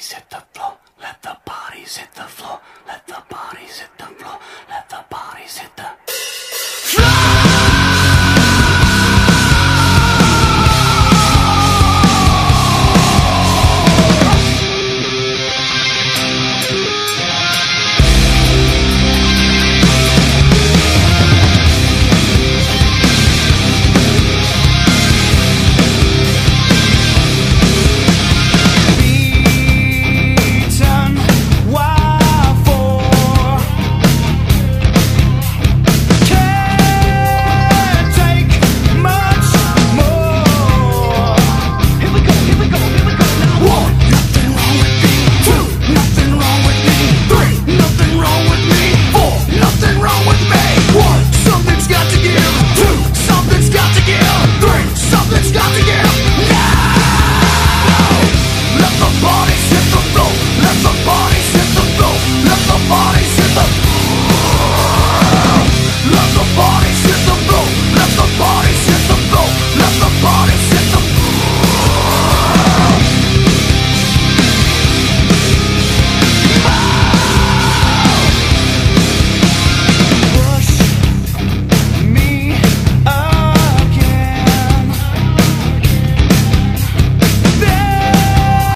bodies hit the floor. Let the bodies hit the floor. Let the bodies hit the floor. Let the bodies hit the bodies hit the